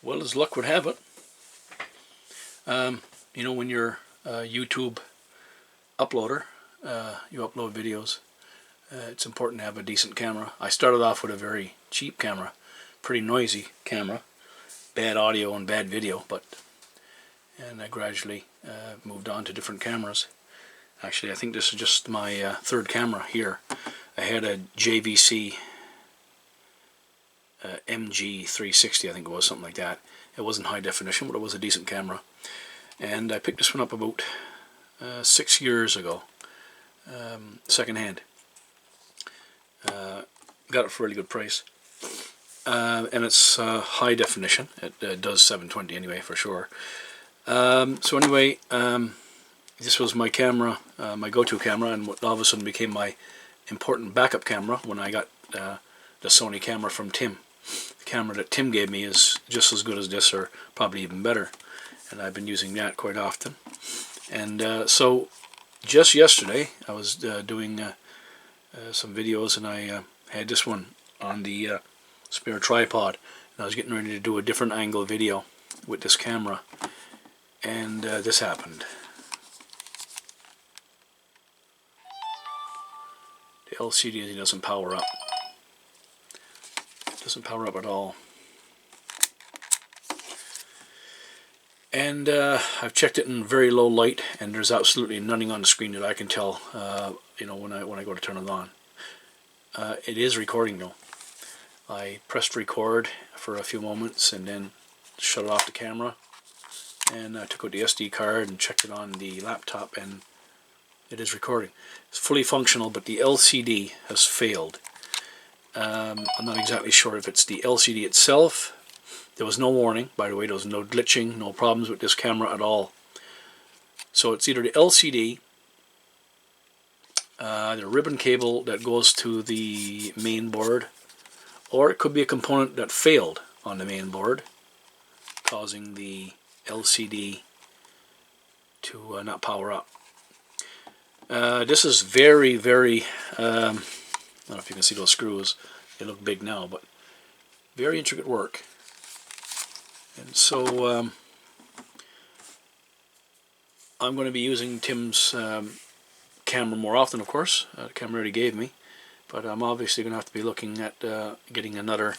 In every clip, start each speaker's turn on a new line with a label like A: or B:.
A: Well, as luck would have it, you know, when you're a YouTube uploader, you upload videos, it's important to have a decent camera. I started off with a very cheap camera, pretty noisy camera, bad audio and bad video, and I gradually moved on to different cameras. Actually, I think this is just my third camera here. I had a JVC MG360, I think it was, something like that. It wasn't high definition, but it was a decent camera. And I picked this one up about 6 years ago, second hand. Got it for a really good price. And it's high definition. It does 720 anyway, for sure. So anyway, this was my camera, my go-to camera, and what all of a sudden became my important backup camera when I got the Sony camera from Tim. The camera that Tim gave me is just as good as this, or probably even better, and I've been using that quite often. And so just yesterday I was doing some videos, and I had this one on the spare tripod, and I was getting ready to do a different angle video with this camera, and this happened. The LCD doesn't power up. It doesn't power up at all. And I've checked it in very low light, and there's absolutely nothing on the screen that I can tell. You know, when I go to turn it on. It is recording though. I pressed record for a few moments and then shut off the camera, and I took out the SD card and checked it on the laptop, and it is recording. It's fully functional, but the LCD has failed. I'm not exactly sure if it's the LCD itself. There was no warning, by the way. There was no glitching, no problems with this camera at all. So it's either the LCD, the ribbon cable that goes to the main board, or it could be a component that failed on the main board, causing the LCD to not power up. This is very, very, I don't know if you can see those screws, they look big now, but very intricate work. And so I'm going to be using Tim's camera more often, of course. The camera he gave me, but I'm obviously going to have to be looking at getting another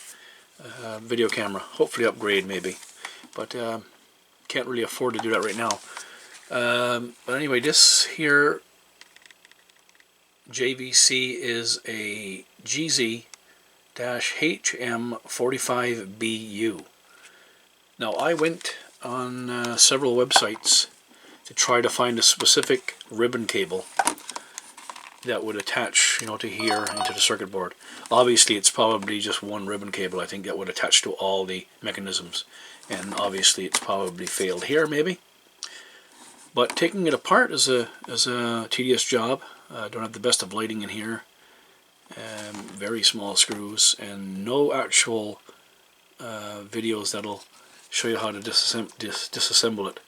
A: video camera, hopefully upgrade maybe, but can't really afford to do that right now. But anyway, this here JVC is a GZ HM45BU. Now, I went on several websites to try to find a specific ribbon cable that would attach, you know, to here into the circuit board. Obviously, it's probably just one ribbon cable, I think, that would attach to all the mechanisms, and obviously it's probably failed here, maybe. But taking it apart is a tedious job. Don't have the best of lighting in here. Very small screws, and no actual videos that'll show you how to disassemble it.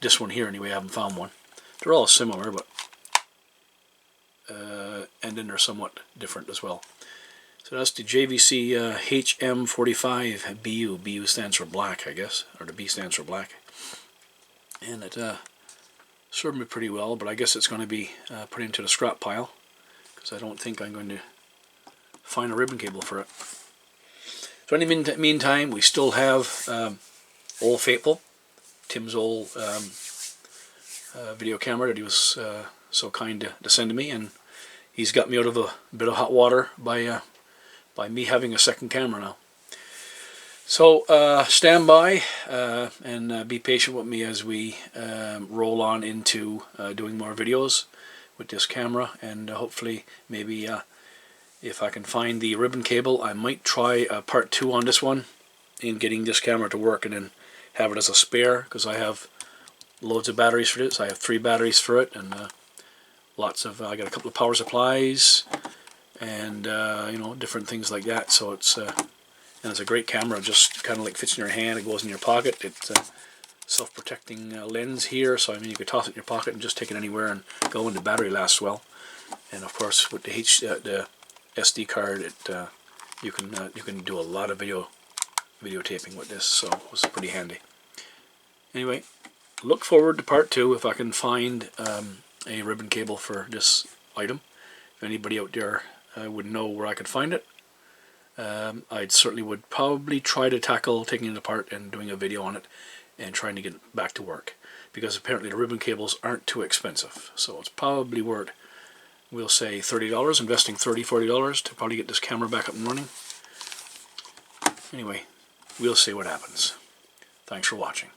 A: This one here, anyway, I haven't found one. They're all similar, but and then they're somewhat different as well. So that's the JVC HM45BU. BU stands for black, I guess, or the B stands for black. And it served me pretty well, but I guess it's going to be put into the scrap pile, because I don't think I'm going to find a ribbon cable for it. So in the meantime, we still have Old Faithful, Tim's old video camera that he was so kind to send to me, and he's got me out of a bit of hot water by me having a second camera now. So stand by and be patient with me as we roll on into doing more videos with this camera, and hopefully maybe if I can find the ribbon cable, I might try part 2 on this one in getting this camera to work, and then have it as a spare, because I have loads of batteries for this. I have 3 batteries for it, and lots of I got a couple of power supplies, and you know, different things like that. So it's and it's a great camera. It just kind of like fits in your hand. It goes in your pocket. It's a self-protecting lens here, so I mean you could toss it in your pocket and just take it anywhere and go, and the battery lasts well. And of course with the SD card, you can do a lot of video videotaping with this, so it was pretty handy. Anyway, look forward to part 2 if I can find a ribbon cable for this item. If anybody out there would know where I could find it, I certainly would probably try to tackle taking it apart and doing a video on it and trying to get it back to work, because apparently the ribbon cables aren't too expensive, so it's probably worth, we'll say $30, investing $30–40 to probably get this camera back up and running. Anyway, we'll see what happens. Thanks for watching.